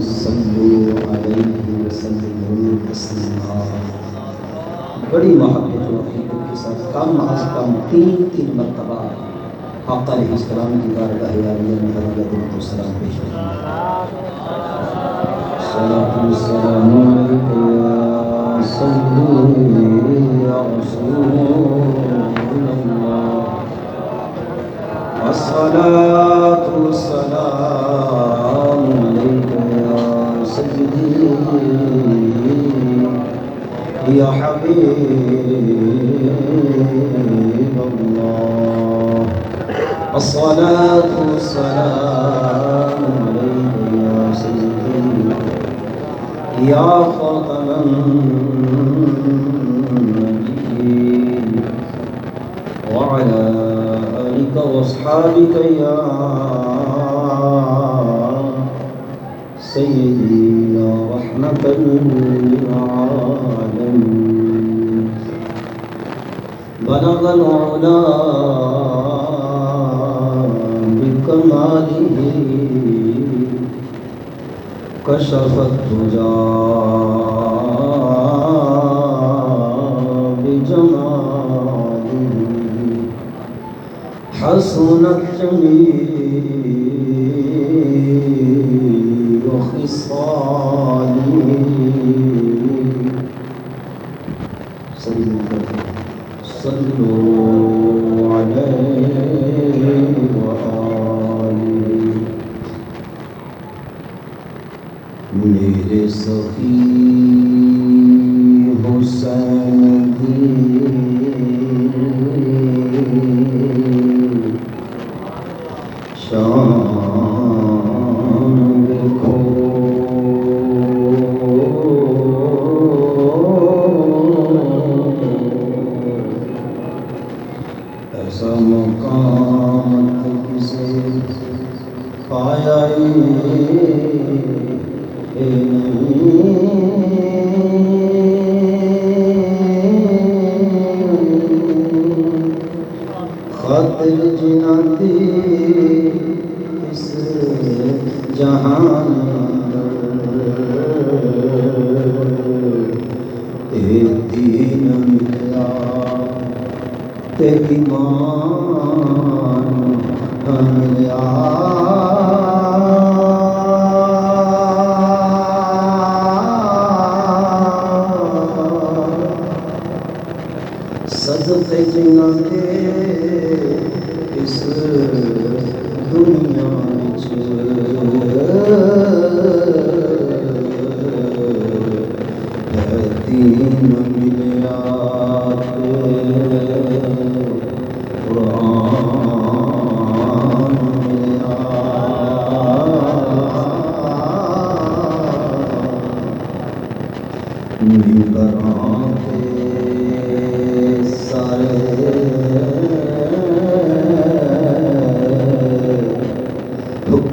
صلوا علیہ وسلموا تسلیما۔ بڑی محبت و عقیدت کے ساتھ کم از کم تین مرتبہ آقا علیہ السلام کی بارگاہ عالیہ میں درود و سلام پیش کریں۔ صلاۃ والسلام علیک یا سیدی یا رسول اللہ، الصلاۃ والسلام علیک یا سیدی یا حبیب اللہ، الصلاۃ والسلام علیک یا سیدی یا خاتم النبیین وعلی آلک واصحابک یا سیدی یا رحمۃ للعالمین۔ بلغ العلا بکمالہ کشف الدجی بجمالہ، حسنت جمیع خصالہ۔ صلوا علیہ وآلہ۔ میرے سخی حسین کی شان دیکھو، ایسا مقام کسے پایا خاطر جناتی اس جہان دین ملا تے ایمان ملا، صدقے جنہاں دے اس دنیا وچ دین ملیا قرآن ملیا، ممبراں تے سارے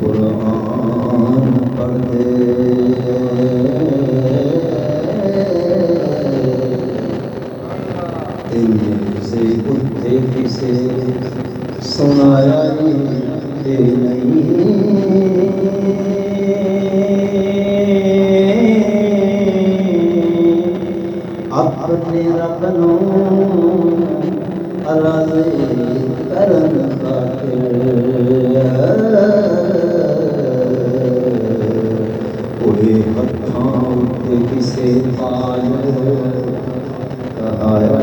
قرآن پڑھتے، سے اٹھتے کسے سنایا نہیں، اپنے رب نو راضی کرن خاطر کوئی ہتھاں تے کسے پاج آیا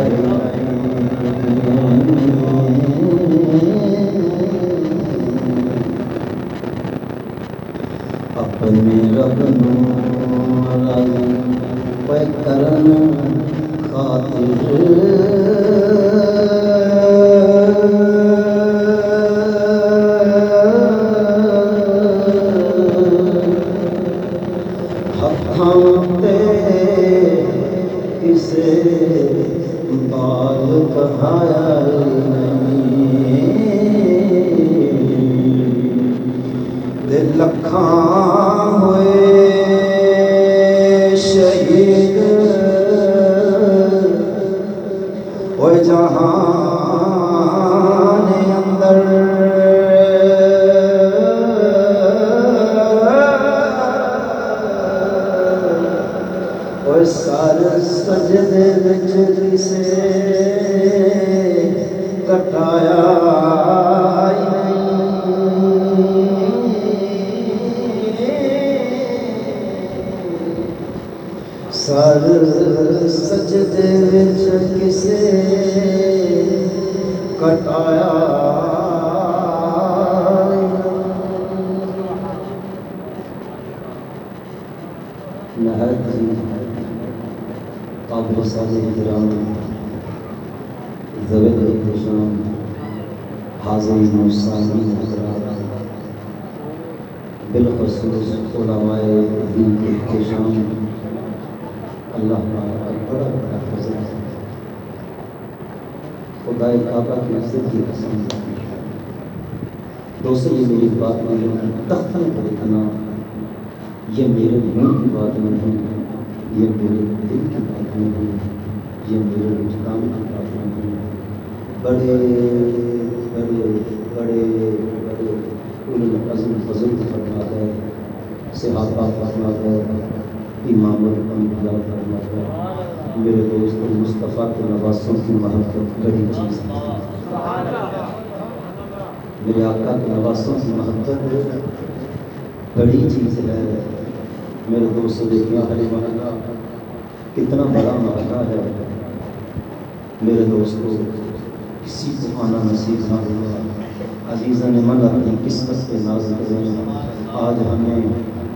اپنے رب نو راضی کرن خاطر ہتھاں تے کسے بال بہایا نہیں، دل لکھاں ہوئے شہید ہوئے جہان اندر، سجدے وچ کسے کٹایا سر سجدے وچ کسے کٹایا نہایت ہی قابل صالح احترام ذوی احتشام حاضرین و سامعین حضرات، بالخصوص علماء دین کے احتشام، اللہ تعالیٰ کا بڑا بڑا فضل ہے۔ خدائے کعبہ کی عزت کی قسم، دوستو یہ میری بات نہیں ہے، تختنے پر اتنا، یہ میرے منہ کی بات نہیں ہے، یہ میرے دل کی بات نہیں ہے، یہ میرے وجدان کی بات نہیں ہے۔ بڑے بڑے بڑے بڑے اولو العزم بزرگ فرما گئے، صحابہ فرما گئے، امام الانبیاء فرما گئے، میرے دوستوں مصطفیٰ کے نواسوں کی محبت بڑی چیز ہے۔ میرے آقا کے نواسوں کی محبت بڑی چیز ہے۔ میرے دوستوں دیکھنا ہری محلہ کتنا بڑا محلہ ہے۔ میرے دوستوں کسی کو آنا نصیب نہ ہوا، عزیزاً من اپنی قسمت پہ ناز کریں۔ آج ہمیں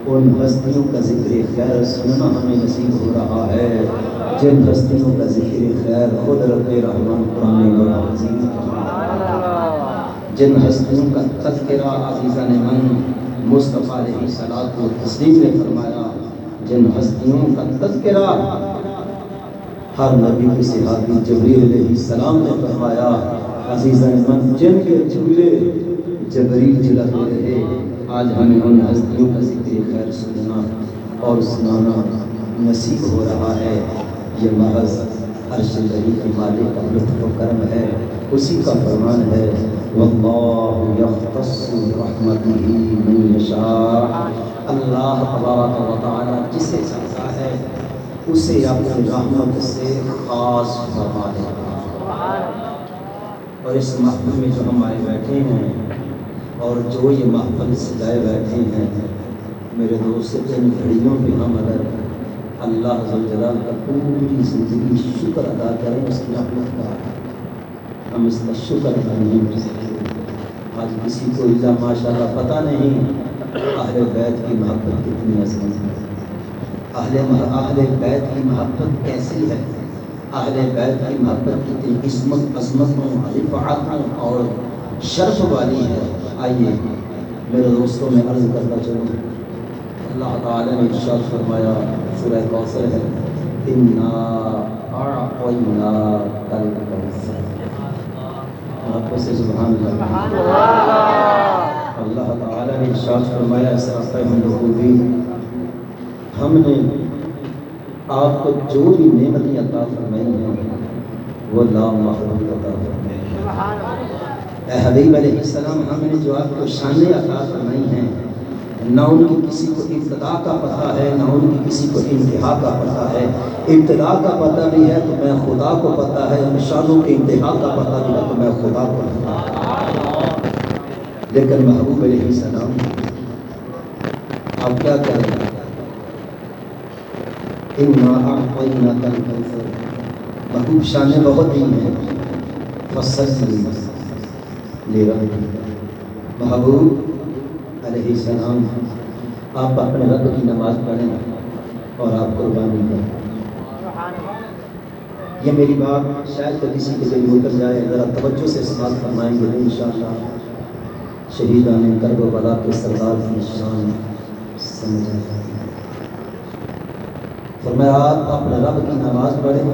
ان ہستیوں کا ذکر خیر سننا ہمیں نصیب ہو رہا ہے جن ہستیوں کا ذکر خیر خود رب رحمان قرآن عظیم جن ہستیوں کا تذکرہ عزیزاً من مصطفیٰ علیہ الصلوۃ والتسلیم نے فرمایا، جن ہستیوں کا تذکرہ ہر نبی کے صحابی جبریل علیہ السلام نے فرمایا، عزیزاً من جن کے جھولے جبریل جلاتے رہے، آج ہمیں ان ہستیوں کا ذکر خیر سننا اور سنانا نصیب ہو رہا ہے۔ یہ محض عرش بری کے مالک کا لطف و کرم ہے، اسی کا فرمان ہے، واللہ یختص برحمتہ من یشاء۔ اللہ تبارک و تعالی جسے چاہتا ہے اسے اپنی رحمت سے خاص فرما دیتا ہے۔ اور اس محفل میں جو ہم آئے بیٹھے ہیں اور جو یہ محفل سجائے بیٹھے ہیں، میرے دوست ان گھڑیوں پہ ہم اگر اللہ ذوالجلال کا پوری زندگی شکر ادا کریں اس کی رحمت کا، ہم اس کا شکر ادا نہیں کر سکتے۔ آج کسی کو الا ماشاءاللہ پتہ نہیں اہل بیت کی محبت کتنی عظیم ہے، اہل بیت کی محبت کیسی ہے، اہل بیت کی محبت کتنی عظمتوں رفعتوں اور شرف والی ہے۔ آئیے میرے دوستوں میں عرض کرنا چاہوں، اللہ تعالیٰ نے ارشاد فرمایا، سورہ کوثر ہے، انا اعطیناک الکوثر، آپ سے سبحان اللہ۔ اللہ تعالیٰ نے ارشاد فرمایا، اس راستہ ہم لوگوں بھی، ہم نے آپ کو جو بھی نعمتیں عطا فرمائی ہیں وہ لامحدود عطا فرمائی ہیں۔ اے حبیب علیہ السلام، ہم نے جو آپ کو شانیں عطا فرمائی ہیں، نہ ان کی کسی کو ابتدا کا پتہ ہے، نہ ان کی کسی کو انتہا کا پتہ ہے۔ ابتدا کا پتہ بھی ہے تو میں خدا کو پتہ ہے، ان شانوں کے انتہا کا پتہ بھی ہے تو میں خدا کو پتہ ہے۔ لیکن محبوب علیہ السلام آپ کیا کہہ رہے ہیں؟ انا اعطیناک الکوثر، محبوب شانیں بہت ہی ہیں، فصلی لربک، محبوب علیہ السلام آپ اپنے رب کی نماز پڑھیں اور آپ قربانی کریں۔ یہ میری بات شاید تو کسی کے دل اتر جائے، ذرا توجہ سے سماعت فرمائیں گے تو انشاءاللہ شہیدان کربلا کے سردار کی شان سمجھ آئے گی۔ فرمایا آپ اپنے رب کی نماز پڑھیں،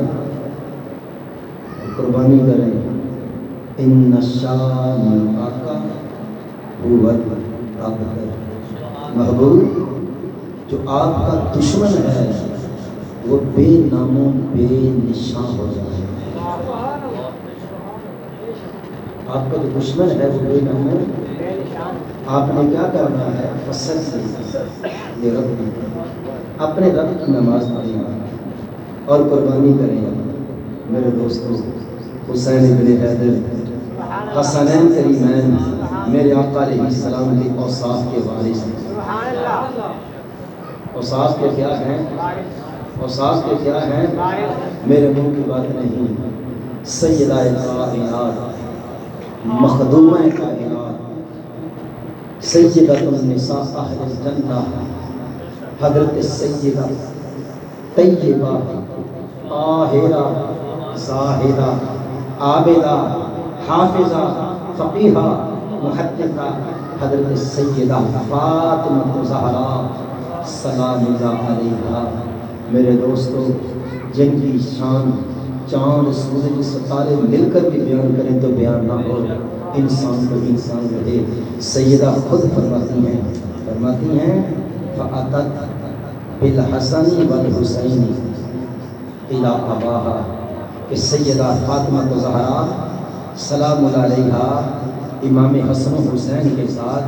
قربانی کریں، ان شانئک هو الابتر، محبوب جو آپ کا دشمن ہے وہ بے نام و بے نشان ہو جائے۔ آپ کا جو دشمن ہے وہ بے نام و آپ نے کیا کرنا ہے؟ فصل سے رب اپنے رب کی نماز پڑھنا، اور قربانی کریں میرے دوستوں. حسین ابن حیدر حسنین کریمین میرے آقا علیہ السلام کے اوصاف کے وارث ہیں. اوصاف کے کیا ہیں؟ اوصاف کے کیا ہیں؟ میرے منہ کی بات نہیں. سیدہ کائنات، مخدومہ کائنات، سیدۃ النساء اہل الجنہ، حضرت سیدہ طیبہ طاہرہ زاہدہ عابدہ حافظہ فقیہہ محدثہ حضرت سیدہ فاطمہ زہرا سلام اللہ علیہا. میرے دوستو، جن کی شان چاند سورج ستارے مل کر بھی بیان کریں تو بیان نہ ہو. انسان کو انسان رہے. سیدہ خود فرماتی ہیں فَأَتَتْ بِالْحَسَنِ وَالْحُسَيْنِ إِلَىٰ أَبَاهَا کہ سیدہ فاطمہ زہرا سلام اللہ علیہا امام حسن و حسین کے ساتھ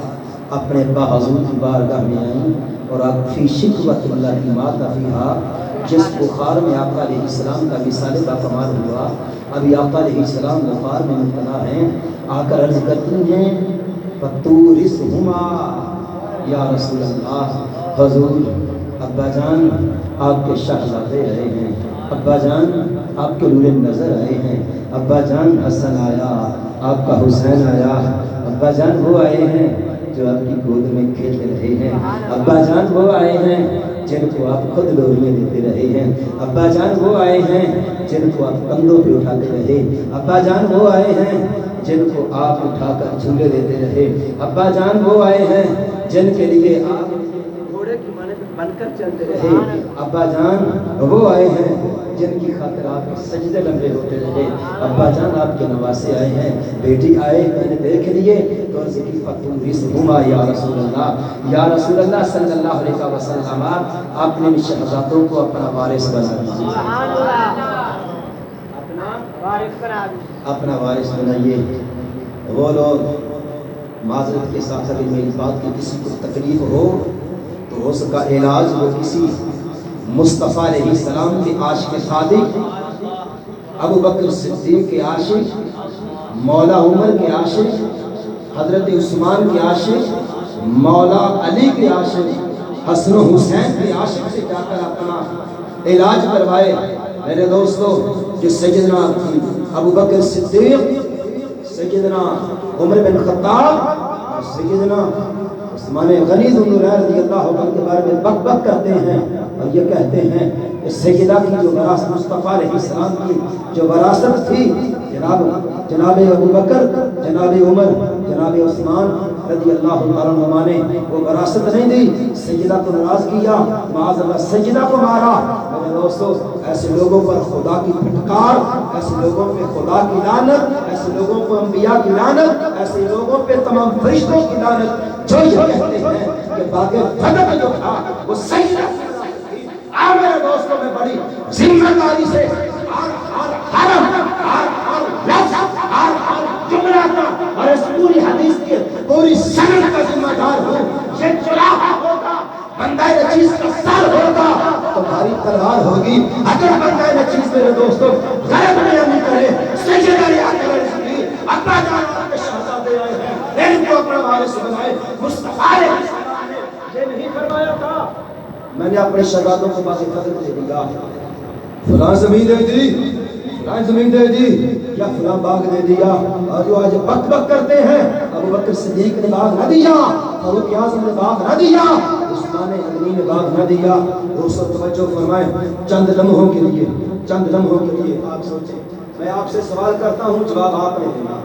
اپنے ابا حضور کی بارگاہ میں آئیں اور آپ فی شکوۃ اللہ مات فیہا، جس بخار میں آقا علیہ السلام کا وصال باکمال ہوا، ابھی آقا علیہ السلام بخار میں مبتلا ہیں. آ کر عرض کرتی ہیں فَتُورِثْهُمَا یا رسول اللہ. حضور ابا جان آپ کے شہزادے آئے ہیں، ابا جان آپ کے نور نظر آئے ہیں، ابا جان حسن آیا، آپ کا حسین آیا، ابا جان وہ آئے ہیں جو آپ کی گود میں کھیل رہے ہیں، ابا جان وہ آئے ہیں جن کو آپ خود لوریاں دیتے رہے ہیں، ابا جان وہ آئے ہیں جن کو آپ کندھوں پہ اٹھاتے رہے، ابا جان وہ آئے ہیں جن کو آپ اٹھا کر جھولے دیتے رہے، ابا جان وہ آئے ہیں جن کے لیے آپ گھوڑے کی مانے پہ بن کر چلتے رہے، ابا جان وہ آئے ہیں جن کی خاطر آپ کے سجدے لمبے ہوتے رہے، ابا جان آپ کے نواسے آئے ہیں. بیٹی آئے میں نے دیکھ لیے تو عرض کی فَتُورِثْهُمَا یا رسول اللہ. یا رسول اللہ صلی اللہ علیہ وسلم آپ نے شہزادوں کو اپنا وارث بنا دیجیے، اپنا وارث بنائیے. وہ لوگ معذرت کے ساتھ اگر میری بات کی کسی کو تکلیف ہو تو اس کا علاج وہ کسی مصطفیٰ علیہ السلام کے عاشق صادق، ابو بکر صدیق کے عاشق، مولا عمر کے عاشق، حضرت عثمان کے عاشق، مولا علی کے عاشق، حسن و حسین کے عاشق سے جا کر اپنا علاج کروائے. میرے دوستو، جو سیدنا ابو بکر صدیق، سیدنا عمر بن خطاب اور سیدنا عثمان غنی رضی اللہ عنہ کے بارے میں بک بک کرتے ہیں اور یہ کہتے ہیں کہ سیدہ کی جو وراثت، مصطفیٰ علیہ السلام کی جو وراثت تھی، جناب ابو بکر، جناب عمر، جناب عثمان رضی اللہ عنہ نے وہ وراثت نہیں دی، سیدہ کو ناراض کیا، معاذ اللہ سیدہ کو مارا. میرے دوستو، ایسے لوگوں پر خدا کی پھٹکار، ایسے لوگوں پہ خدا کی لعنت، ایسے لوگوں کو انبیاء کی لعنت، ایسے لوگوں پہ تمام فرشتوں کی لعنت جو یہ کہتے ہیں کہ باغ فتح جو تھا وہ سیدہ تھی. میرے دوستوں میں بڑی ذمہ داری سے اور اس پوری حدیث کی پوری سند کا ذمہ دار ہوں. یہ چراغ ہوگا، بندہ نچیز کا سر ہوگا تو بھاری تلوار ہوگی. اگر بندہ نچیز میرے دوستوں غیب نہیں کرے، سجدہ یاد کرے، اپنا جان کے شہزادے آئے ہیں، ان کو اپنا وارث بنائے. مصطفیٰ نے یہ نہیں فرمایا تھا میں نے اپنے شہزادوں کو باقی قدر دے دیا، فلاں زمین دے دی، فلاں زمین دے دی، یا فلاں باغ دے دیا. اور جو آج بک بک کرتے ہیں، ابو بکر صدیق نے باغ نہ دیا، فاروق اعظم نے باغ نہ دیا، عثمان غنی نے باغ نہ دیا. دوستو توجہ فرمائیں، چند لمحوں کے لیے، چند لمحوں کے لیے آپ سوچیں. میں آپ سے سوال کرتا ہوں، جواب آپ نے دینا.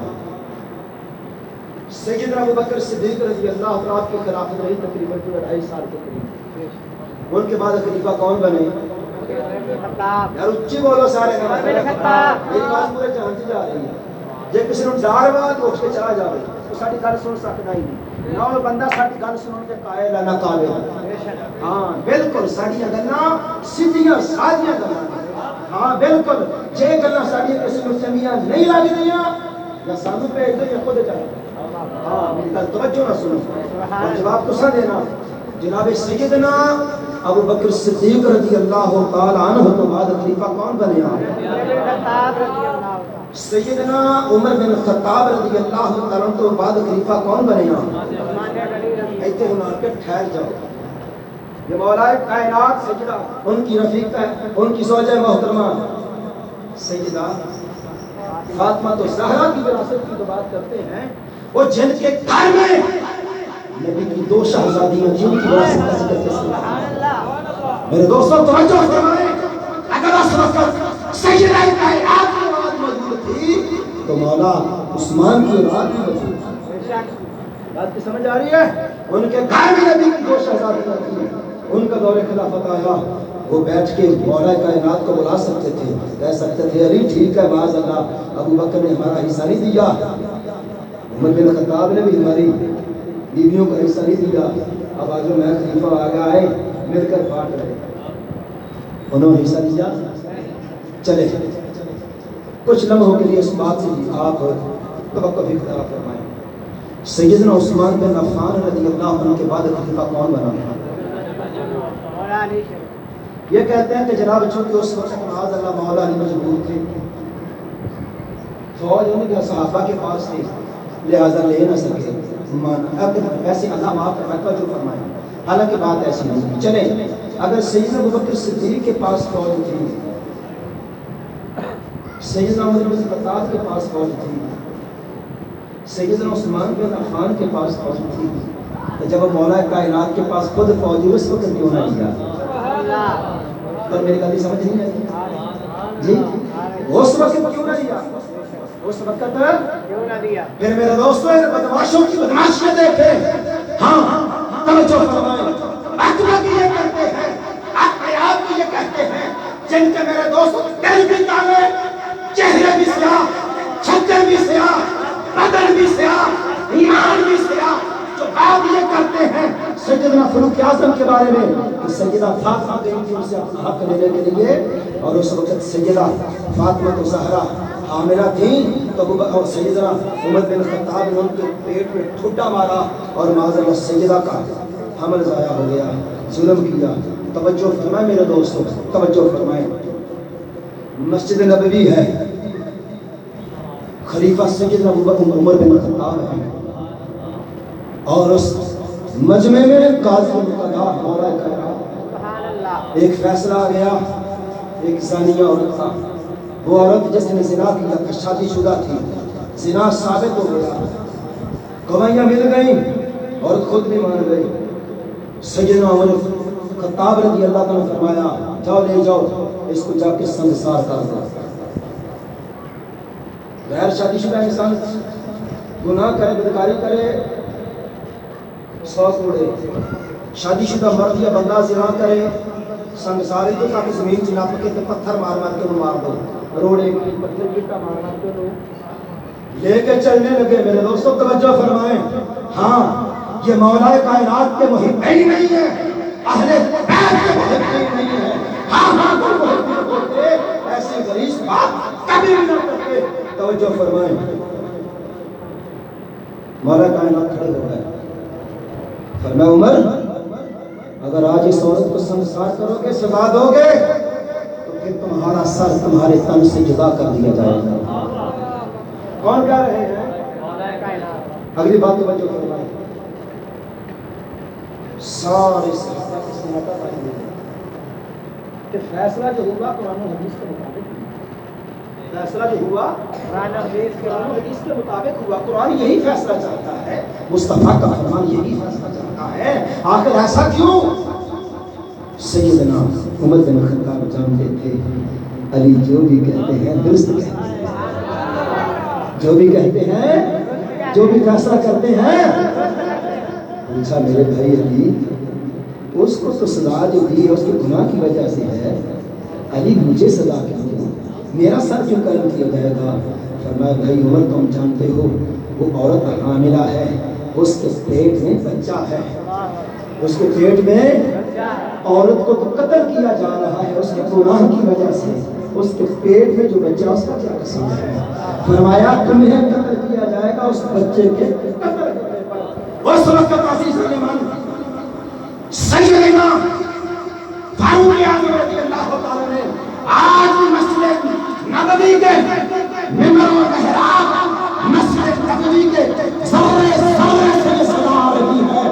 سیدنا ابو بکر صدیق رضی اللہ عنہ کی خلافت رہی تقریباً 2.5 سال کے قریب. ان کے بعد خلیفہ کون بنے؟ یار اچھی بولو سارے. میری بات پورے جہان سے جا رہی ہے. جے کسی نے ڈار وا تو اس کے چلا جاوے تو ساری گل سن سکتا ہی نہیں. نہ وہ بندہ ساری گل سنن کے قائل ہے نہ قابل. ہاں بالکل ساری گلاں سیدھیاں سادیاں گلاں. ہاں بالکل جے گلاں ساری کسی نوں چنگیاں نہیں لگدیاں یا سانو بھیج دو یا خود چلا. ہاں میری گل توجہ نہ سنو اور جواب تساں دینا. جناب سیدنا ابو بکر صدیق رضی اللہ تعالی عنہ تو بعد خلیفہ کون بنے سیدنا عمر بن خطاب رضی اللہ تعالی عنہ تو بعد خلیفہ کون بنے ایتھے ہن کے ٹھہر جاؤ. یہ مولا کائنات سیدہ ان کی رفیق ہے، ان کی زوجہ محترمہ سیدہ فاطمہ تو زہرا کی وراثت کی تو بات کرتے ہیں، وہ جن کے گھر میں نبی کی دو شہزادیاں جن کی وراثت کا ذکر کرتے. میرے دوستوں توجہ فرمائیں، اگر اس وقت سیدہ کائنات کی اولاد موجود تھی تو مولا عثمان کی اولاد بھی موجود تھی. بات کی سمجھ آ رہی ہے؟ ان کے گھر میں نبی کی دو شہزادیاں تھیں، ان کا دور خلافت آیا، وہ بیٹھ کے مولا کائنات کو بلا سکتے تھے، کہہ سکتے تھے علی ٹھیک ہے معاذ اللہ ابو بکر نے ہمارا حصہ نہیں دیا، عمر بن خطاب نے بھی ہماری بیویوں کا حصہ نہیں دیا، اب آج میں خلیفہ آ گیا ہے مل کر بانٹ رہے. انہوں نے حصہ دیا. چلے کچھ لمحوں کے لیے اس بات سے بھی آپ توقع بھی اختیار فرمائیں. سیدنا عثمان بن عفان رضی اللہ عنہ کے بعد خلیفہ کون بنا؟ یہ کہتے ہیں کہ جناب چونکہ اس وقت معاذ اللہ مولا علی مجبور تھے، فوج ان کے صحابہ کے پاس تھی، لہذا لے نہ سکے. ایسے اللہ معاف توجہ فرمائیں، حالانکہ بات ایسی نہیں. چلیں اگر سیدنا ابوبکر صدیق کے پاس فوج تھی، سیدنا عمر بن خطاب کے پاس فوج تھی، سیدنا عثمان بن عفان کے پاس فوج تھی، تو جب مولا کائنات کے پاس خود فوج اس وقت کیوں نہ دیا؟ پر میری گل سمجھ نہیں آئی جی، اس وقت کیوں نہ دیا؟ اس وقت کیوں نہ دیا؟ پھر میرے دوستوں ان بدماشوں کی بدماشیاں دیکھیں. ہاں توجہ فرمائیں، اکبر بھی یہ کہتے ہیں، اپنے آپ بھی یہ کہتے ہیں، جن کے میرے دوست دل بھی کالے، چہرے بھی سیاہ، چھتر بھی سیاہ، بدن بھی سیاہ، ایمان بھی سیاہ، جو بات یہ کرتے ہیں سیدنا فاروق اعظم کے بارے میں کہ سیدہ فاطمہ گئی تھی ان سے اپنا حق لینے کے لیے، اور اس وقت سیدہ فاطمہ تو زہرا حاملہ تھیں، تو سیدنا عمر بن خطاب نے ان کے پیٹ میں ٹھڈا مارا اور معاذ اللہ سیدہ کا حمل ضائع ہو گیا، ظلم کیا. توجہ فرمائیں میرے دوستوں، توجہ فرمائیں. مسجد نبوی ہے، خلیفہ سیدنا عمر بن خطاب ہے، اور اس مجمع میں قاضی مقتدر مولا کائنات ایک فیصلہ آ گیا. ایک زانیہ عورت تھا، وہ عورت جس نے زنا کیا تھا شادی شدہ تھی، زنا ثابت ہو گیا، گواہیاں مل گئیں اور خود بھی مان گئی. سیدنا عمر خطاب رضی اللہ عنہ نے فرمایا جاؤ لے جاؤ اس کو جا کے سنگسار کر دو. غیر شادی شدہ انسان گناہ کرے، بدکاری کرے، 100 کوڑے. شادی شدہ مرد یا بندہ زنا کرے، سنگساری تو تاکہ زمین چناپ کے پتھر مار مار کے مار دو، روڑے پتھر گٹا مار مار کے لے کے چلنے لگے. میرے دوستوں توجہ فرمائیں، ہاں یہ مولا کائنات کے محبین نہیں ہیں، اہل بیت کے محبین نہیں ہیں. ہاں ہاں وہ محبین ہوتے ایسی غریب بات کبھی بھی نہ کرتے. توجہ فرمائیں، مولا کائنات کھڑے ہو گئے، فرمایا عمر اگر آج اس عورت کو سنسار کرو گے، سزا دو گے، تو پھر تمہارا سر تمہارے تن سے جدا کر دیا جائے گا. کون کہہ رہے ہیں؟ اگلی بات توجہ فرمائیں. سارے صحابہ کے سناتا پائیں کہ فیصلہ جو ہوا قرآن و حدیث کے مطابق، فیصلہ جو ہوا قرآن و حدیث کے مطابق ہوا. قرآن یہی فیصلہ چاہتا ہے، مصطفیٰ کا فرمان یہی فیصلہ چاہتا ہے. آخر ایسا کیوں؟ سیدنا عمر بن خطاب جانتے تھے علی جو بھی کہتے ہیں درست کہتے ہیں، جو بھی کہتے ہیں، جو بھی فیصلہ کرتے ہیں. پوچھا میرے بھائی علی اس کو تو سزا جو دی ہے اس کے گناہ کی وجہ سے ہے، علی مجھے سزا کیوں دو، میرا سر کیوں قلم کیا جائے گا؟ فرمایا بھائی عمر تم جانتے ہو وہ عورت حاملہ ہے، اس کے پیٹ میں بچہ ہے، اس کے پیٹ میں عورت کو تو قتل کیا جا رہا ہے اس کے گناہ کی وجہ سے. اس کے پیٹ میں جو بچہ اس کا کیا قصور ہے؟ فرمایا تمہیں قتل کیا جائے گا اس بچے کے قتل کرنے پر. اس وقت عزیز سیدنا فاروق اعظم رضی اللہ تعالیٰ نے آج مسجد نبوی کے ممبر و محراب مسجد نبوی کے ذرے ذرے سے یہ صدا آ رہی ہے.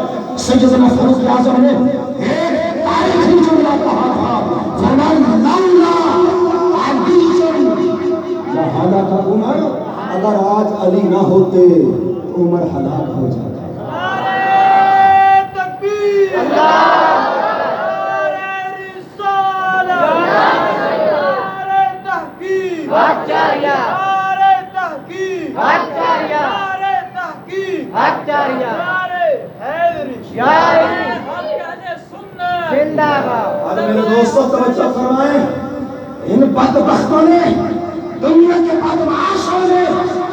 سیدنا فاروق اعظم نے ایک تاریخی جملہ کہا تھا، فرمایا لولا علی لہلاک عمر، اگر آج علی نہ ہوتے تو عمر ہلاک ہو جاتا. اور میرے دوستوں توجہ فرمائیں، ان بدبختوں نے، دنیا کے بدمعاشوں نے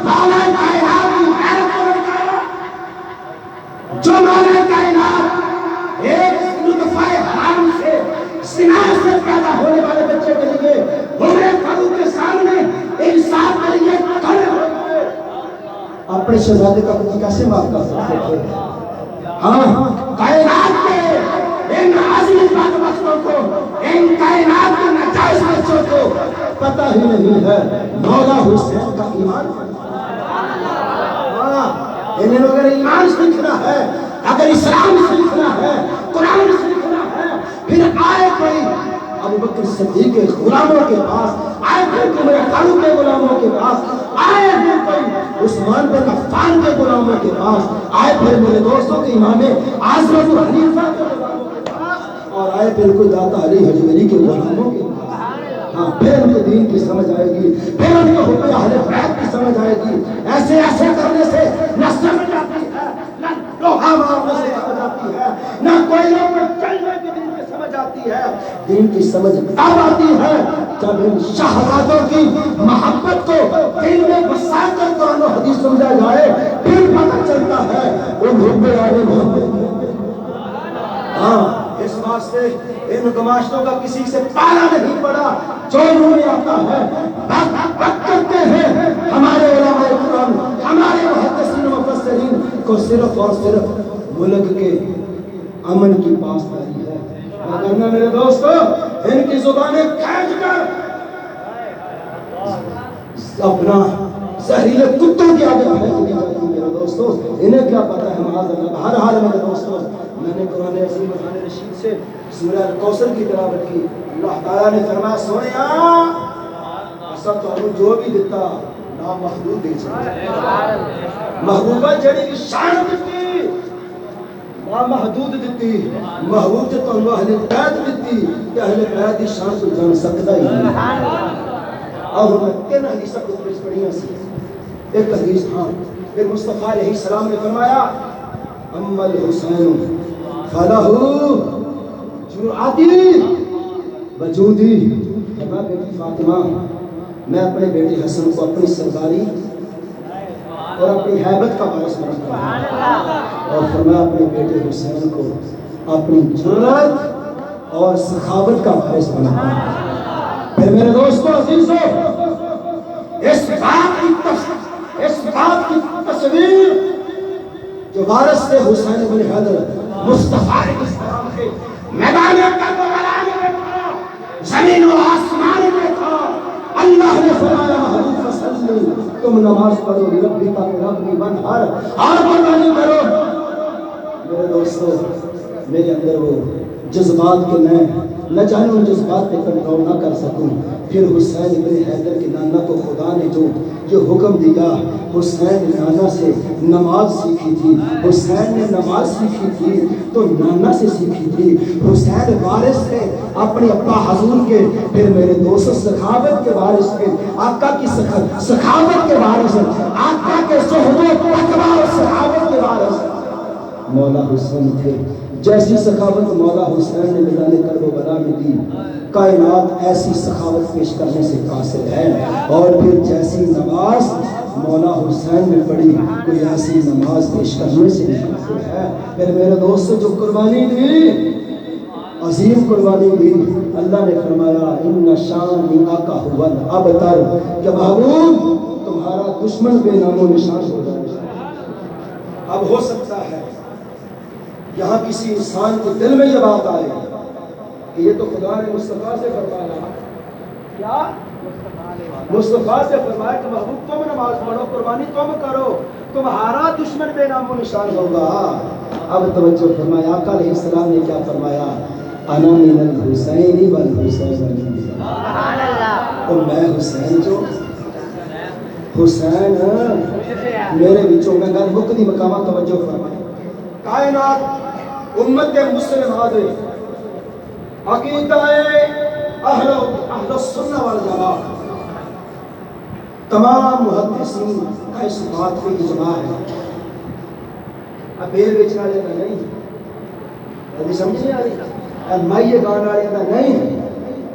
مولا کائنات کی غیرت کو لٹایا. جو مولا کائنات ایک نطفہ حرام سے زنا سے پیدا ہونے والے بچے کے لیے عمر فاروق کے سامنے انصاف کے لیے کھڑے ہو گئے. اپنے شہزادے کا پتی کیسے معاف کر سکتے تھے؟ ہاں، کائنات کے ان عظیم بدبختوں کو، ان کائنات کے ناجائز بچوں کو پتہ ہی نہیں ہے مولا حسین کا ایمان. انہیں اگر ایمان سیکھنا ہے، اگر اسلام سیکھنا ہے، قرآن سیکھنا ہے، پھر آئے کوئی ابو بکر صدیق کے غلاموں کے پاس، آئے پھر عمر فاروق کے غلاموں کے پاس، آئے پھر کوئی عثمان بن عفان کے غلاموں کے پاس، آئے پھر میرے دوستوں کے امام اعظم ابو حنیفہ کے غلاموں کے پاس، اور آئے پھر کوئی داتا علی حجویری کے غلاموں کے پاس. ہاں، پھر ان کو دین کی سمجھ آئے گی، پھر ان کو حکم اہل بیت کی سمجھ آئے گی. ایسے ایسے کرنے سے نہ سمجھ آتی ہے، نہ لوہا مارنے سے سمجھ آتی ہے، نہ کوئی لوگ چلنے کی دین کی سمجھ آتی ہے. دین کی سمجھ تب آتی ہے جب ان شہزادوں کی محبت کو دل میں بسا کر قرآن و حدیث سمجھا جائے، پھر پتہ چلتا ہے وہ حب والے محبت. ہاں، اس واسطے ان گماشتوں کا کسی سے پالا نہیں پڑا. جو انہوں نے آتا ہے بک کرتے ہیں ہمارے علماء کرام، ہمارے محدثین و مفسرین کو صرف اور صرف ملک کے امن کی پاسداری ہے. ورنہ میرے دوستو، ان کی زبانیں کھینچ کر اپنا زہریلے کتوں کی آگے پھینک دی جاتی. میرے دوستو، انہیں کیا پتہ ہے معاذ اللہ. بہرحال میرے دوستو، میں نے قرآن عظیم قرآن رشید سے سورہ کوثر کی تلاوت کی. اللہ تعالیٰ نے فرمایا سونیا ایسا تو جو بھی دیتا نامحدود دے چاہے، محبوبہ جڑی کی شان دیتی نامحدود دیتی، محبوب جو تو اہل بیت دیتی کہ اہل بیت کی شان کو جان سکتا ہی نہیں. اور میں تین حدیثہ کو پیش پڑھیاں سی. ایک حدیث، ہاں، پھر مصطفیٰ علیہ السلام نے فرمایا اما الحسین فلہو جرعتی وجودی. فرمایا بیٹی فاطمہ، میں اپنے بیٹے حسن کو اپنی سرداری اور اپنی حیبت کا وارث بناتا ہوں، اور فرمایا اپنے بیٹے حسین کو اپنی جرأت اور سخاوت کا وارث بناتا ہوں. پھر میرے دوستو عزیزو، اس بات کی تصویر جو وارث تھے حسین بن حیدر مصطفیٰ علیہ السلام کے میدان کربلا میں تھا، زمین و آسمان میں تھا. اللہ نے فرمایا محبوب فصلی، تم نماز پڑھو ربی کا ربی بنہر اور قربانی کرو. میرے دوستو، میرے اندر وہ جذبات کے میں نہ چاہے ان جذبات پہ کنٹرول نہ کر سکوں. پھر حسین بن حیدر کے نانا کو خدا نے جو حکم دیا، حسین نانا سے نماز سیکھی تھی. حسین نے نماز سیکھی تھی تو نانا سے سیکھی تھی. حسین وارث تھے اپنے ابا حضور کے. پھر میرے دوست سخاوت کے وارث تھے، آقا کی سخاوت کے وارث، آقا کے زہد و تقویٰ اور سخاوت کے وارث مولا حسین تھے. جیسی سخاوت مولا حسین نے میدان کربلا میں دی، کائنات ایسی سخاوت پیش کرنے سے قاصر ہے. اور پھر جیسی نماز مولا حسین نے پڑھی، کوئی ایسی نماز پیش کرنے سے نہیں قاصر ہے. پھر میرے دوست جو قربانی دی، عظیم قربانی دی، اللہ نے فرمایا ان شانئک ھو الابتر، کہ محبوب تمہارا دشمن بے نام و نشان ہو جائے. اب ہو سکتا ہے یہاں کسی انسان کے دل میں یہ بات آئے کہ یہ تو خدا نے مصطفیٰ سے فرمایا، کیا مصطفیٰ سے فرمایا کہ محبوب تم نماز پڑھو، قربانی تم کرو، تمہارا دشمن بے نام و نشان ہوگا۔ اب توجہ فرمایا، آقا علیہ السلام نے کیا فرمایا؟ انا من الحسین والحسین سبحان اللہ، اور میں حسین جو حسین میرے بچوں میں گل مکدی مقامات توجہ فرمائے۔ کائنات امت مسلمہ دے عقیدہ اہل السنہ والجماعہ تمام محدثین کا اس بات پہ اجماع ہے۔ اب بیر بیچنے والے کا نہیں، ابھی سمجھ نہیں آ رہی، مائیے گانا والے کا نہیں،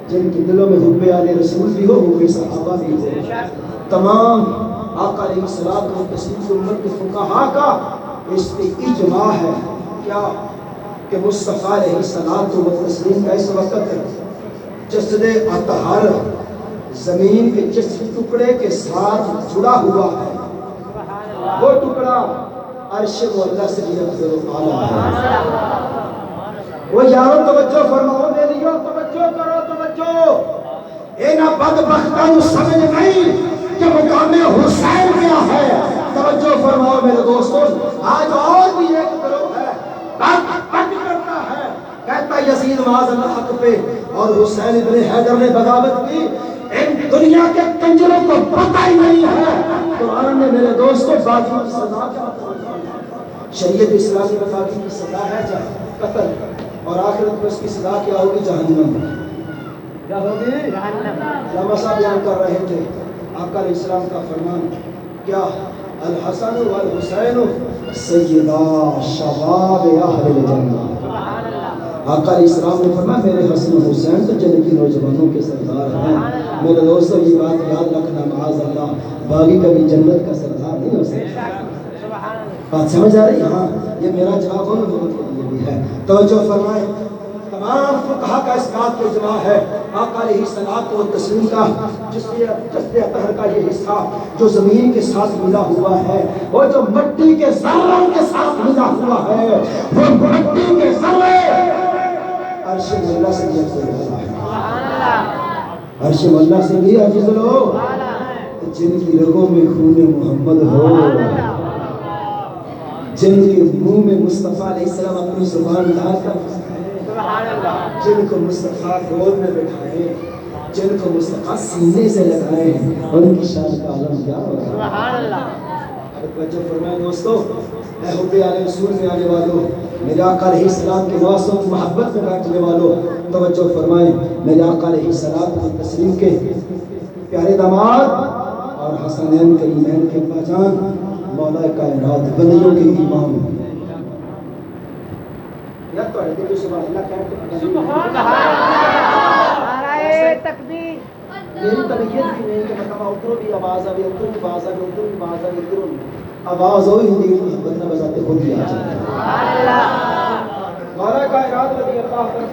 جن کے دلوں میں حب آل رسول بھی ہو، حب صحابہ بھی ہو، تمام آقا علیہ الصلوۃ والتسلیم کی امت کے فقہا کا اس پہ اجماع ہے کیا کہ مصطفیٰ علیہ الصلوۃ والتسلیم کا اس وقت جسد اطہر زمین کے جس ٹکڑے کے ساتھ جڑا ہوا ہے، وہ ٹکڑا عرش مولا سے بھی افضل اعلیٰ ہے۔ وہ یارو توجہ فرماؤ، میری توجہ کرو، توجہ اینا بدبختہ نو سمجھ نہیں کہ مقام حسین کیا ہے۔ توجہ فرماؤ میرے دوستوں، آج اور بھی ایک گروہ ہے بات کرتا ہے، کہتا یزید معاذ اللہ حق پہ اور حسین ابن حیدر نے بغاوت کی، ان دنیا کے کنجروں کو پتہ ہی نہیں ہے قرآن نے میرے دوستوں باغیوں کی سزا کیا شریعت اسلامی میں باغی کی سزا ہے قتل، اور آخرت میں اس کی سزا کیا ہوگی؟ جہنم۔ کیا ہوگی؟ جہنم۔ علامہ صاحب بیان کر رہے تھے آقا علیہ السلام کا فرمان، کیا الحسن والحسین سیدا شباب اہل الجنہ۔ آقا علیہ السلام نے فرمایا میرے حسن و حسین تو جنت کی نوجوانوں کے سردار ہیں۔ میرے دوستو یہ بات یاد رکھنا، معاذ اللہ باغی کبھی جنت کا سردار نہیں ہو سکتا۔ بات سمجھ آ رہی؟ ہاں، یہ میرا جواب ان لوگوں کے لیے بھی ہے۔ توجہ فرمائے، تمام فقہا کا اس بات پہ اجماع ہے، آقا علیہ الصلوۃ والتسلیم کا جسد اطہر کا یہ حصہ جو زمین کے ساتھ ملا ہوا ہے، وہ جو مٹی کے ذروں کے ساتھ ملا ہوا ہے، وہ مٹی کے ذرے عرش مولا سے بھی افضل ہے، عرش مولا سے بھی افضل ہو، جن کی رگوں میں خون محمد ہو، جن کے منہ میں مصطفیٰ علیہ السلام اپنی زبان ڈال کر، جن کو مصطفیٰ گود میں بٹھائے، جن کو مصطفیٰ سینے سے لگائے، ان کی شان کا عالم کیا ہوگا؟ سبحان اللہ۔ توجہ فرمائے دوستو، اے حب آل رسول میں آنے والوں، میرے آقا علیہ السلام کے واسطوں کی محبت میں بیٹھنے والوں، توجہ فرمائے، میرے آقا علیہ السلام کی تسلیم کے پیارے داماد اور حسنین کریمین کے پہچان مولا کائنات بندیوں کے امام، یا تو ہے کہ سبحان اللہ کہتے ہیں، سبحان اللہ، نعرہ تکبیر۔ میری طبیعت بھی نہیں کہ میں اترو بھی آواز آگے، اترو بھی آواز آگے، اترو بھی آواز آگے، اترو بھی آواز ہوئی ہندی کی محبت نہ بجاتے خود بھی آ جاتے ہیں۔ مولا کائنات رضی اللہ عنہ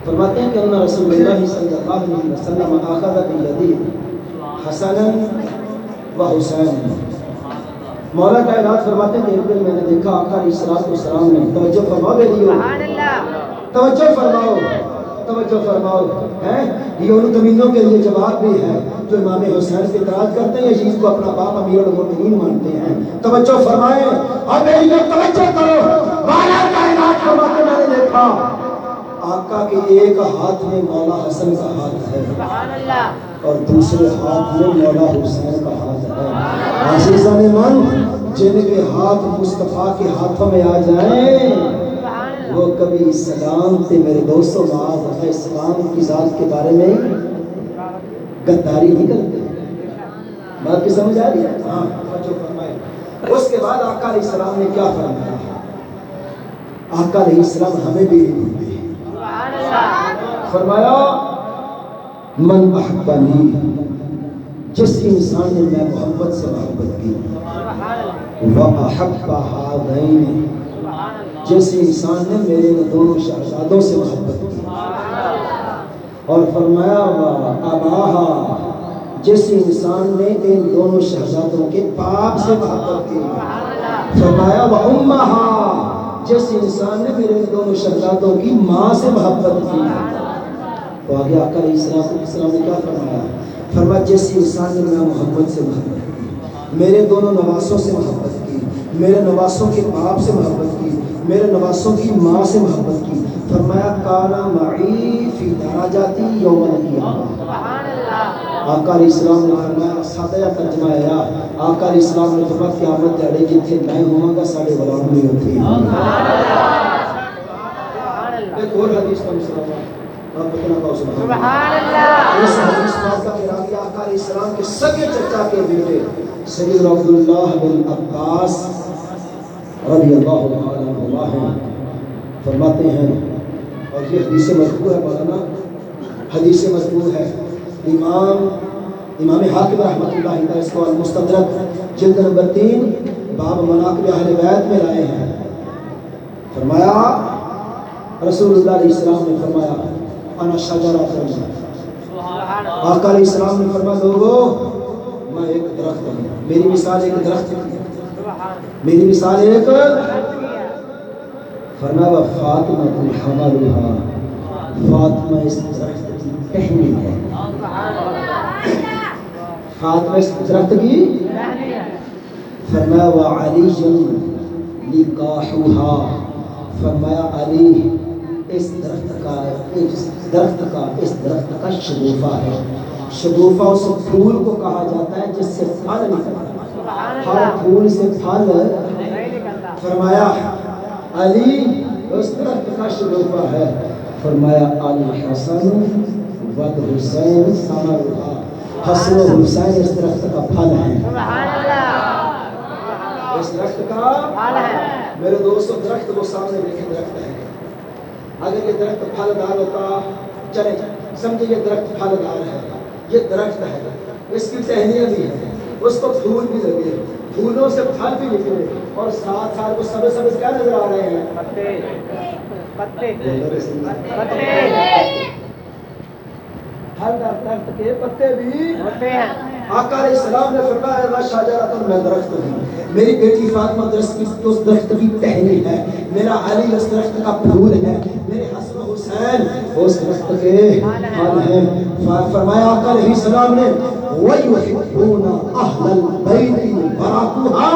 فرماتے ہیں کہ انہا رسول اللہ صلی اللہ علیہ وسلم آخذ بیدی حسنا و حسین۔ مولا کائنات فرماتے ہیں کہ ایک دن میں نے دیکھا آقا علیہ السلام نے، توجہ فرماؤ میری، توجہ فرماؤ، توجہ فرماؤ، یہ ان تمینوں کے لیے جواب بھی ہے جو امام حسین سے اعتراض کرتے ہیں، یزید کو اپنا باپ امیر المومنین مانتے ہیں۔ توجہ فرمائیں اور میری توجہ کرو، مولا کائنات فرماتے میں نے دیکھا آقا کے ایک ہاتھ میں مولا حسن کا ہاتھ ہے اور دوسرے ہاتھ میں مولا حسین کا ہاتھ ہے۔ عزیزان من، جن کے ہاتھ مصطفیٰ کے ہاتھوں میں آ جائیں وہ کبھی اسلام سے، میرے دوستوں معاذ اللہ، اسلام کی ذات کے بارے میں غداری نہیں کرتے۔ بات کی سمجھ آ رہی ہے؟ ہاں، جو فرمائے۔ اس کے بعد آقا علیہ السلام نے کیا فرمایا؟ آقا علیہ السلام ہمیں بھی فرمایا من احبنی، جس انسان نے میں محبت سے محبت کی، وَأَحَبَّ هَذَيْنِ، جس انسان نے میرے دونوں شہزادوں سے محبت کی، اور فرمایا وَأَبَاهَا، جس انسان نے ان دونوں شہزادوں کے باپ سے محبت کی، فرمایا وَأُمَّهَا، جس انسان نے میرے دونوں شہزادوں کی ماں سے محبت کی. تو آگے آقا علیہ السلام نے کیا فرمایا؟ فرمایا جس انسان نے میں محمد سے محبت کی، میرے دونوں نواسوں سے محبت کی، میرے نواسوں کے باپ سے محبت کی، میرے نواسوں کی ماں سے محبت کی، فرمایا کانا معی فی دراجاتی یوم القیامہ. آقا علیہ السلام نے فرمایا سادہ ترجمہ ہے، آقا علیہ السلام نے فرمایا قیامت دیہڑے جتھے میں ہوں گا سارے غلام نہیں ہوتے. ایک اور حدیث کا مسئلہ آپ بتنا کہو سبحان اللہ. اس حدیث پاک کا راوی آقا علیہ السلام کے سگے چچا کے بیٹے سیدنا عبداللہ بن عباس رضی اللہ تعالیٰ عنہ ہیں. فرماتے ہیں اور یہ حدیث مرفوع ہے، مولانا حدیث مرفوع ہے. امام حاکم رحمۃ اللہ علیہ اس کو المستدرک جلد نمبر 3 باب مناقب اہل بیت میں لائے ہیں. فرمایا رسول اللہ علیہ السلام نے فرمایا انا شجرۃ. آقا علیہ السلام نے فرمایا لوگو میں ایک درخت ہوں، میری مثال ایک درخت کی، میری مثال ایک. فرمایا فاطمہ حملها، فاطمہ اس درخت کی ٹہنی ہے. فاطمہ اس درخت کی. فرمایا وعلی لقاحها، فرمایا علی اس درخت کا شگوفہ ہے. شگوفہ اس پھول کو کہا جاتا ہے جس سے پھل نکلتا ہے، ہر پھول سے پھل. فرمایا علی اس درخت کا شگوفہ ہے. فرمایا الحسن والحسین ثمرها، حسن و حسین اس درخت کا پھل ہے. اس درخت کا پھل ہے. میرے دوستو درخت وہ سامنے دیکھیں درخت ہے. اگر یہ درخت پھل دار ہوتا، چلے سمجھے یہ درخت پھل دار ہے، یہ درخت ہے، اس کی ٹہنیاں بھی ہیں، اس کو پھول بھی لگے، پھولوں سے پھل بھی نکلے، اور ساتھ ساتھ وہ سبز سبز کیا نظر آ رہے ہیں؟ پتے. پھل دار درخت کے پتے بھی ہوتے ہیں. آقا علیہ السلام نے فرمایا میں شجرۃ، میں درخت ہوں، میری بیٹی فاطمہ اس درخت کی ٹہنی ہے، میرا علی اس درخت کا پھول ہے، میرے حسن و حسین اس درخت کے پھل ہیں. فرمایا آقا علیہ السلام نے وَيُحِبُّونَ أَهْلَ الْبَيْتِ بَرَكُوهَا،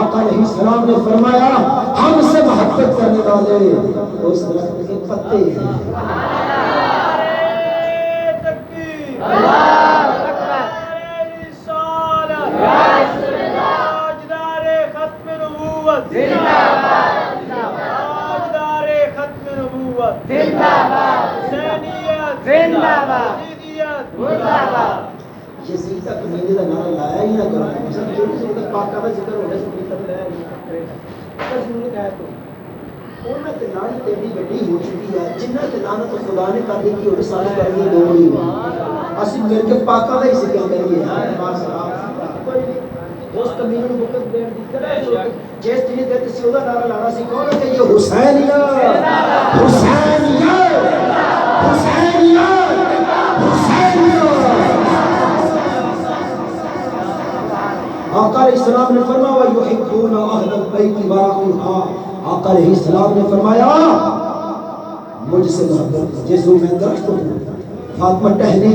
آقا علیہ السلام نے فرمایا ہم سے محبت کرنے والے اس درخت کے پتے ہیں. یزید تک میرے کا نعرہ لایا ہی نہ کرو، جو بھی پاکہ کا ذکر ہو رہا ہے سب تک لایا ہی نہ کرے. ضرورت ہے تو انہاں تے لعنت ایڈی وڈی ہو چکی ہے، جنہاں تے لعنت خدا نے کر دی کی اور ساری کرنی لوڑ ہی نہیں. اسی مل کے پاکہ کا ہی ذکر کریے. اس کمینے کو وقت دین دی کرے جس دن تے سی اودا نعرہ لانا سی کون کہ یہ حسینیہ حسینیہ حسینیہ حسینیہ. آقا علیہ السلام نے فرمایا وَيُحِبُّونَ أَهْلَ الْبَيْتِ بَرَكُوهَا، آقا علیہ السلام نے فرمایا مجھ سے محبت جیسے میں درخت ہوں، فاطمہ ٹہنی،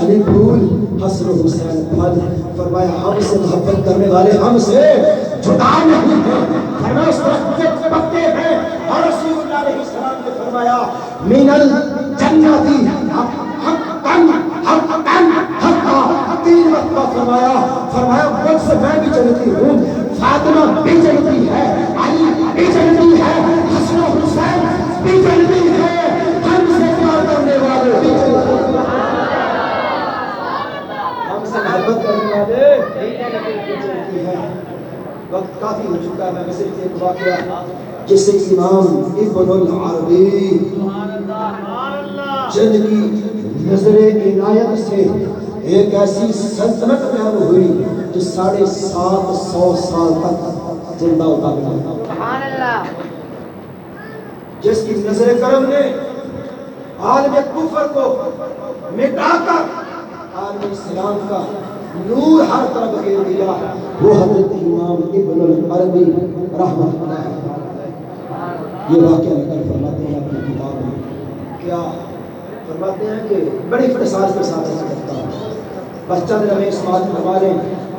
علی پھول، حسن و حسین پھل. فرمایا ہم سے محبت کرنے والے ہم سے جدا نہیں ہیں. فرمایا اس درخت کے پتے ہیں، اور رسول اللہ علیہ السلام نے فرمایا من الجنتی حقاً حقاً حقا، 3 مرتبہ فرمایا. فرمایا مجھ سے میں بھی جنتی ہوں، فاطمہ بھی جنتی ہے، علی بھی جنتی ہے، حسن و حسین بھی جنتی ہے، ہم سے پیار کرنے والے بھی جنتی ہیں. ہم سے محبت کرنے والے بھی جنتی ہیں. وقت کافی ہو چکا ہے، میں صرف ایک واقعہ جس سے امام ابن العربی جن کی نظر عنایت سے ایک ایسی سلطنت قائم ہوئی جو 750 سال تک زندہ ہوتا رہا، جس کی نظر کرم نے عالم کفر کو مٹا کر عالم اسلام کا نور ہر طرف گھیر دیا، وہ حضرت امام ابن العربی رحمۃ اللہ یہ واقعہ نقل فرماتے ہیں اپنی کتاب میں. کیا فرماتے ہیں کہ بڑی فٹسال کے ساتھ ایسا کرتا ہوں. بس چند لمحے اس بات میں ہمارے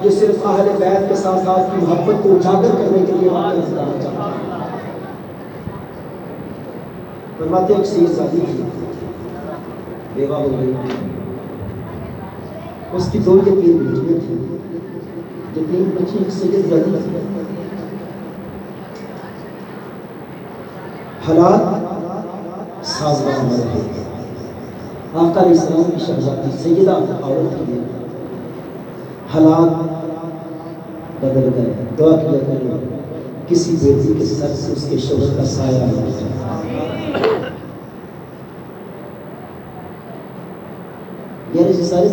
یہ صرف اہل بیت کے ساتھ ساتھ کی محبت کو اجاگر کرنے کے لیے واقعہ بتانا چاہتا ہوں. فرماتے ایک سیر زادی تھی، بیوہ ہو گئی. اس کی 2 یا 3 بیٹیاں تھیں. جو 3 بچی ایک سید زادی تھی. حالات سازگار نہ رہے. آقا علیہ السلام کی شہزادی سیدہ عورت تھی. حالات بدل گئے. دعا کیا کریں کسی بیٹی کے سر سے اس کے شوہر کا سایہ نہ ہٹے. یعنی یہ سارے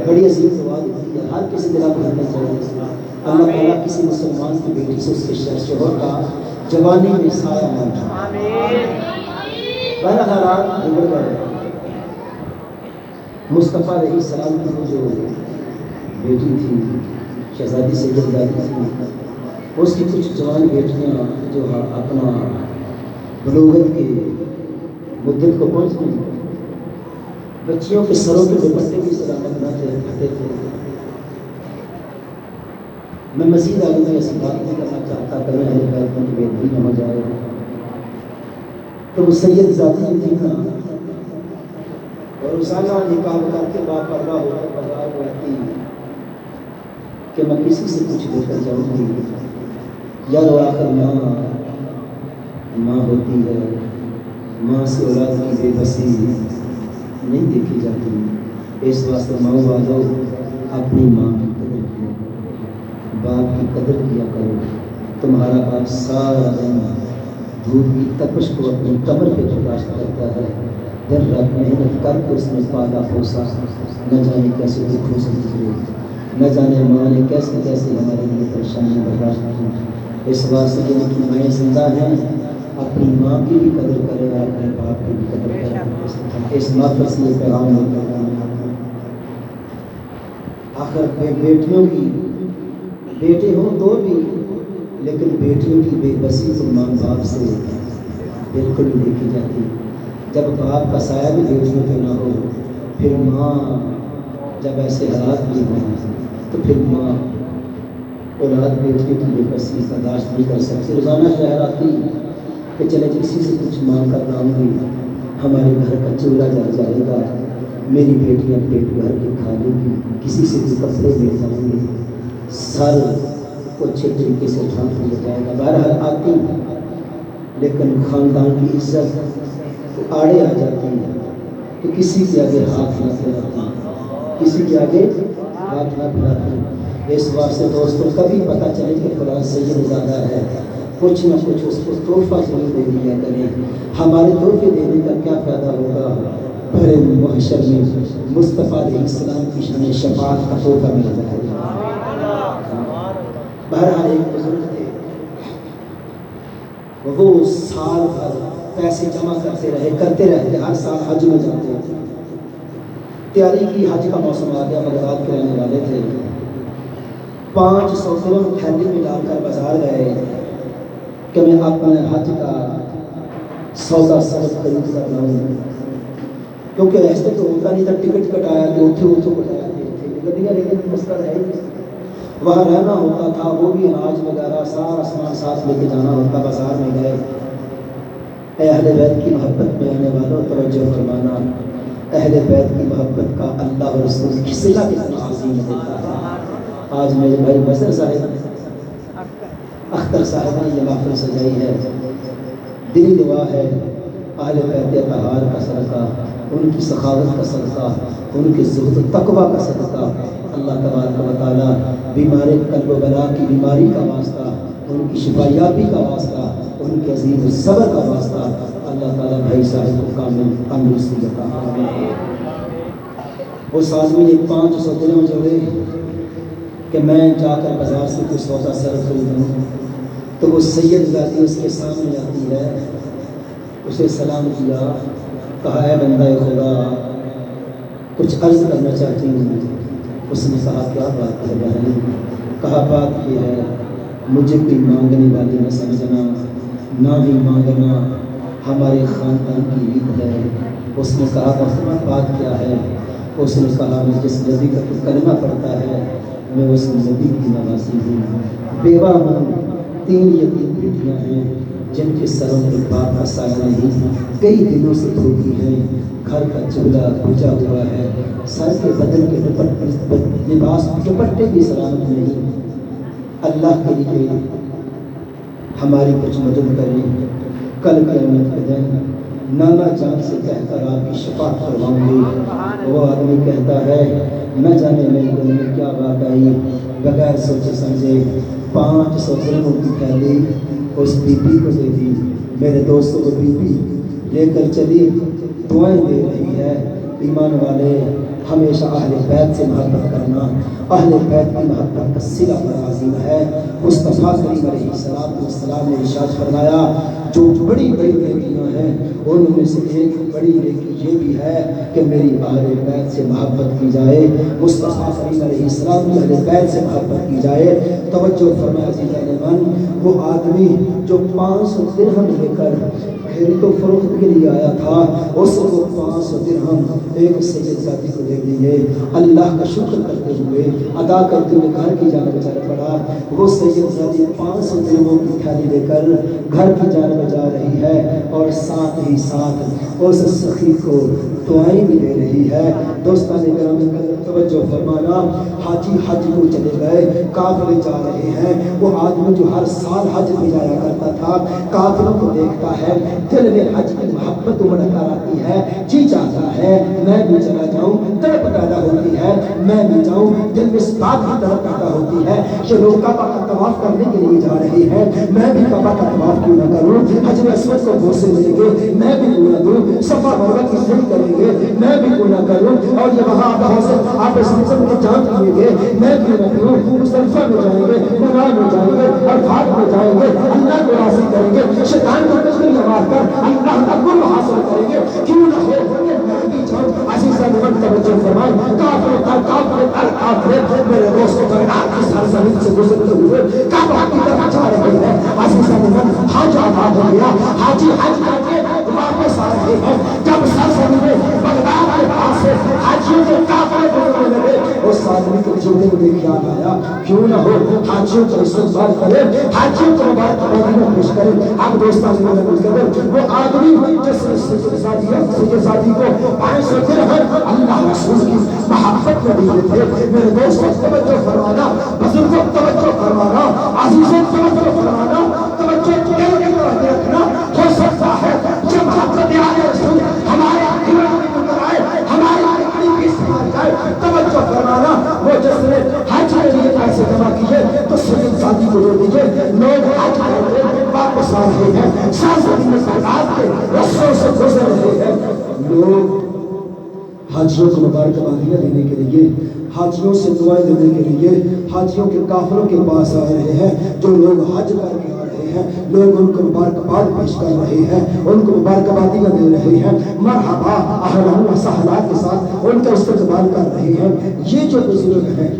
بڑی عظیم دعا ہوتی ہے. ہر کسی دل کو کرنا چاہیے اللہ تعالیٰ کسی مسلمان کی بیٹی سے اس کے شوہر کا جوانی میں سایہ نہ اٹھائے. بہرحال حالات بگڑ گئے. مصطفیٰ علیہ السلام کی وہ جو بیٹی تھی شہزادی سید زادی تھی، اس کی کچھ جوان بیٹیاں جو اپنا بلوغت کے مدت کو پہنچ گئی. بچیوں کے سروں کے دوپٹے بھی سلامت نہ تھے. میں مزید آگے میں ایسی بات نہیں کرنا چاہتا کہ میں اہل بیت کی بے ادبی نہ ہو جائے. تو وہ سید ذاتی تھی نا، اور روزانہ نکاح کر کے باپ پردہ ہو کر بازار میں آتی کہ میں کسی سے کچھ لے کر جاؤں گی. یار آخر ماں ہوتی ہے، ماں سے اولاد کی بے بسی نہیں دیکھی جاتی. اس واسطے ماں والو اپنی ماں کی قدر کرو، باپ کی قدر کیا کرو. تمہارا باپ سارا دن دھوپ کی تپش کو اپنی کمر پہ برداشت کرتا ہے. دن رات محنت کر کے اس نے پالا پوسا. نہ جانے کیسے دکھوں سے گزرے، نہ جانے ماں نے کیسے کیسے ہمارے لیے پریشانی برداشت کی. اس واسطے جن کی مائیں زندہ ہیں اپنی ماں کی بھی قدر کرے اور اپنے باپ کی بھی قدر کرے. اس نافذ سے یہ پیغام ہوتا ہے. آخر بیٹیوں کی بیٹے ہوں تو بھی، لیکن بیٹیوں کی بے بسی تو ماں باپ سے بالکل نہیں دیکھی جاتی. جب باپ کا سایہ بھی بیٹیوں پہ نہ ہو، پھر ماں جب ایسے حالات بھی ہوں تو پھر ماں اولاد بیٹیوں کی بے بسی برداشت نہیں کر سکتی. روزانہ خیال آتی کہ چلے کسی سے کچھ مانگ کر لاؤں گی، ہمارے گھر کا چولہا جل جائے گا، میری بیٹیاں پیٹ بھر کے کھا لیں گی، کسی سے بھی کپڑے مل جائیں گے، سر کو اچھے طریقے سے ڈھانپ لیا جائے گا. بہرحال آتی لیکن خاندان کی عزت آڑے آ جاتی ہے کہ کسی کے آگے ہاتھ نہ پھیلاتی، کسی کے آگے ہاتھ نہ پھیلاتی. اس واسطے دوستوں کبھی پتہ چلے کہ فلاں سید زیادہ ہے، کچھ نہ کچھ اس کو تحفہ ضرور دے دیا کریں. ہمارے تحفے دینے کا کیا فائدہ ہوگا؟ بھرے محشر میں مصطفیٰ علیہ السلام کی شان شفاعت کا تحفہ مل جائے گا. بہرحال ایک بزرگ تھے، وہ سال بھر پیسے جمع کرتے رہتے. ہر سال حج میں جاتے تھے. تیاری کی، حج کا موسم آ گیا. بغداد کے رہنے والے تھے. 500 درہم تھیلی میں ڈال کر بازار گئے کہ میں اپنے حج کا سودا سبز خرید کر لاؤں. کیونکہ ایسے تو ہوتا نہیں تھا، ٹکٹ کٹایا تو اتھو کٹایا تھے گڈیاں، لیکن مسئلہ ہے ہی وہاں رہنا ہوتا تھا. وہ بھی اناج وغیرہ سارا سامان ساتھ لے کے جانا ہوتا. بازار میں گئے. اے اہل بیت کی محبت میں آنے والوں توجہ فرمانا. اہل بیت کی محبت کا اللہ اور رسول کی صلہ کتنا عظیم ہوتا ہے. آج میرے بھائی بصر صاحب اختر صاحب نے یہ محفل سجائی ہے. دلی دعا ہے اہل بیت اطہار کا صدقہ، ان کی سخاوت کا صدقہ، ان کے زہد و تقویٰ کا صدقہ، اللہ تبارک و تعالیٰ بیمار قلب و بلا کی بیماری کا واسطہ، ان کی شفایابی کا واسطہ، ان کے عظیم صبر کا واسطہ اللہ تعالیٰ بھائی صاحب کو کامل تندرستی عطا فرمائے. اس آدمی نے 500 درہم جوڑے کہ میں جا کر بازار سے کچھ سودا سر خریدوں. تو وہ سید ذاتی اس کے سامنے آتی ہے، اسے سلام کیا، کہا اے بندہ خدا کچھ عرض کرنا چاہتی ہوں. اس نے کہا کیا بات ہے بہن؟ کہا بات یہ ہے مجھے کوئی مانگنے والی نہ سمجھنا، نہ بھی مانگنا، ہمارے خاندان کی عید ہے۔ اس نے کہا محترمہ بات کیا ہے؟ اس نے کہا میں جس نبی کا تو کلمہ پڑھتا ہے میں اس نبی کی نوازی ہوں، بیوہ ہوں، 3 یتیم بیٹیاں ہیں جن کے سروں پر باپ کا سایہ نہیں، کئی دنوں سے دھوتی ہیں، گھر کا چولہا بجھا ہوا ہے، سر کے بدن کے لباس دوپٹے بھی سلامت نہیں۔ اللہ کے لیے ہماری کچھ مدد کریں، کل قیامت کے دن نانا جان سے کہہ کر آپ کی شفاعت کرواؤں گی۔ وہ آدمی کہتا ہے نہ جانے میرے دل میں کیا بات آئی، بغیر سوچے سمجھے 500 درہموں کی تھیلی اس بی بی کو دے دی۔ میرے دوستوں کو بی بی لے کر چلی، دعائیں دے رہی ہے۔ ایمان والے ہمیشہ اہل بیت سے محبت کرنا، اہل بیت کی محبت کا صلہ بڑا عظیم ہے۔ مصطفیٰ کریم علیہ السلام نے ارشاد فرمایا جو بڑی بڑی نیکیاں ہیں ان میں سے ایک بڑی نیکی یہ بھی ہے کہ میری اہل بیت سے محبت کی جائے، مصطفیٰ کریم علیہ السلام کی اہل بیت سے محبت کی جائے۔ توجہ فرمائے عزیزان من، وہ آدمی جو 500 درہم لے کر کھیری کو فروخت کے لیے آیا تھا، اس کو 500 درہم ایک سید زادی کو دے دیے۔ اللہ کا شکر کرتے ہوئے ادا کرتے ہوئے گھر کی جانب چل پڑا۔ وہ سید زادی 500 درہموں کی تھیلی لے کر گھر کی جانب جا رہی ہے اور ساتھ ہی ساتھ اس سخی کو دعائیں بھی دے رہی ہے۔ دوستان گرامی توجہ فرمانا، حاجی حج کو چلے گئے، قافلے جا رہے ہیں۔ وہ آدمی جو ہر سال حج پہ جایا کرتا تھا قافلوں کو دیکھتا ہے، دل میں حج کی محبت امڑ کر آتی ہے، جی چاہتا ہے میں بھی چلا جاؤں، تڑپ پیدا ہوتی ہے میں بھی جاؤں، دل میں اس بات کی طرف پیدا ہوتی ہے کہ لوگ کعبہ کا طواف کرنے کے لیے جا رہے ہیں، میں بھی کعبہ کا طواف کیوں نہ کروں، حجر اسود کو بوسے ملیں گے میں بھی کیوں نہ دوں، صفا مروہ کی سعی کریں گے میں بھی کیوں نہ کروں، اور یہ وہاں آپ زمزم کے جام پیئیں گے میں کیوں نہ پیوں، مزدلفہ میں جائیں گے، منی میں جائیں گے، عرفات میں جائیں گے، اللہ کو راضی کریں گے، شیطان کو کشمیر مار کر اللہ کا قرب حاصل کریں گے، کیوں نہ ہو میں بھی جاؤں۔ عزیزان من توجہ فرمائیں، کافر میرے دوستوں بغداد کی سرزمین سے گزرتے ہوئے کعبہ کی طرف جا رہے ہیں۔ عزیزان من حج آباد ہو گیا، حاجی حج کر کے واپس آ رہے ہیں، جب سرزمین بغداد کے پاس سے حاجیوں کے قافلے گزرنے لگے، اس آدمی کو جلدی میں خیال آیا کیوں نہ ہو حاجیوں کو استقبال کرے، حاجیوں کو مبارکباد میں پیش کرے۔ اب دوستان وہ آدمی جس سید زادی کو 500 درہم اللہ رسول کی محبت میں دیے تھے، میرے دوستوں توجہ فرمانا، بزرگوں توجہ فرمانا، عزیزوں توجہ فرمانا، توجہ رکھنا، ہو سکتا ہے جب محبت آئے رسول ہمارے دلوں میں اتر آئے، ہمارے قریب استعمال جائے، توجہ فرمانا، وہ جس نے حج کے لیے پیسے جمع کیے تو سید زادی کو دے دیجئے، لوگ حج کرتے واپس آ رہے ہیں، سرزمین بغداد کے رسوں سے گزر رہے ہیں، لوگ حاجیوں کو مبارکبادیاں دینے کے لیے، حاجیوں سے دعائیں دینے کے لیے حاجیوں کے قافلوں کے پاس آ رہے ہیں، جو لوگ حج کر کے آ رہے ہیں لوگ ان کو مبارکباد پیش کر رہے ہیں، ان کو مبارکبادیاں دے رہے ہیں، مرحبا اہلا و سہلا کے ساتھ ان کا استقبال کر رہے ہیں۔ یہ جو بزرگ ہیں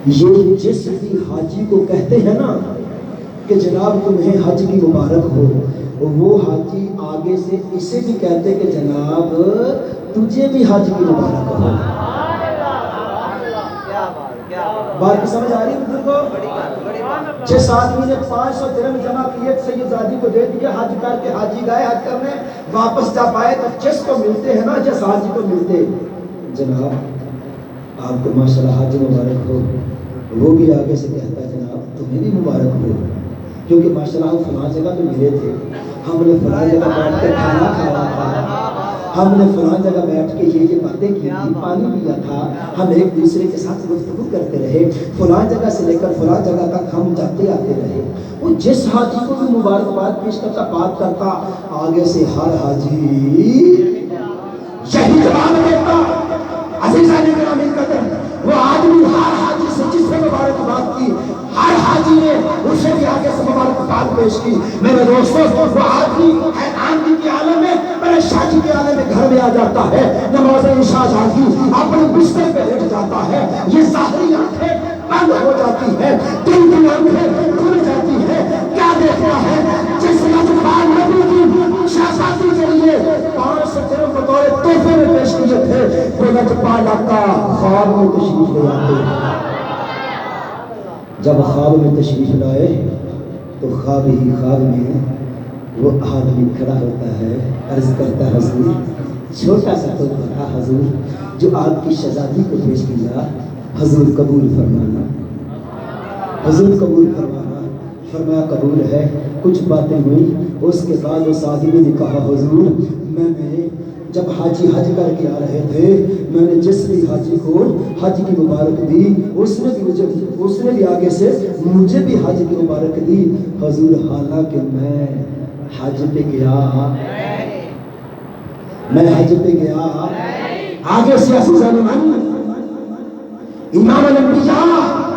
یہ جس بھی حاجی کو کہتے ہیں نا کہ جناب تمہیں حج کی مبارک ہو، وہ حاجی آگے سے اسے بھی کہتے کہ جناب تجھے بھی حج کی مبارک ہو۔ بات سمجھ آ رہی ہے بزرگوں؟ جس آدمی نے 500 درہم جمع کیے سید زادی کو دے دیے، حج کر کے حاجی گئے حج کرنے، واپس جا پائے تو جس کو ملتے ہیں نا، جس حاجی کو ملتے جناب آپ کو ماشاءاللہ حج مبارک ہو، وہ بھی آگے سے کہتا ہے جناب تمہیں بھی مبارک ہو، کیونکہ ماشاءاللہ ہم فلاں جگہ پہ ملے تھے، ہم نے فلاں جگہ بیٹھ کے کھانا کھایا تھا، ہم نے فلاں جگہ بیٹھ کے یہ باتیں کی تھی، پانی پیا تھا، ہم ایک دوسرے کے ساتھ گفتگو کرتے رہے، فلاں جگہ سے لے کر فلاں جگہ تک ہم جاتے آتے رہے۔ وہ جس حاجی کو بھی مبارکباد پیش کرتا، بات کرتا، آگے سے ہر حاجی یہی جواب دیتا۔ عزیزان گرامی قدر، وہ آدمی ہر حاجی سے جس نے مبارکباد کی، ہر حاجی نے اسے بھی آگے سے مبارکباد پیش کی۔ میرے دوستوں وہ آدمی حیرانگی کے عالم میں میرے شاہ جی کے آنے میں گھر میں آ جاتا ہے، نماز عشاء جاتی اپنے بستر پہ لیٹ جاتا ہے، یہ ظاہری آنکھیں بند ہو جاتی ہے، دل کی آنکھیں کھل جاتی ہے، کیا دیکھتا ہے؟ جس لجپال نبی کی شہزادی کے لیے 500 درہم بطور تحفے میں پیش کیے تھے، وہ لجپال آقا خواب میں تشریف لے آتے۔ جب خواب میں تشریف لائے تو خواب ہی خواب میں وہ آدمی کھڑا ہوتا ہے، عرض کرتا ہے حضور چھوٹا سا تو تھا حضور جو آپ کی شہزادی کو پیش کیا، حضور قبول فرمانا، حضور قبول فرمانا۔ فرمایا قبول ہے۔ کچھ باتیں ہوئی، اس کے بعد اس آدمی نے کہا حضور میں نے جب حاجی حج کر کے آ رہے تھے، میں نے جس بھی حاجی کو حج کی مبارک دی، اس نے بھی آگے سے مجھے بھی حج کی مبارک دی حضور، حالانکہ میں حج پہ گیا، میں حج پہ گیا۔ آگے سے عزیزان امام الانبیاء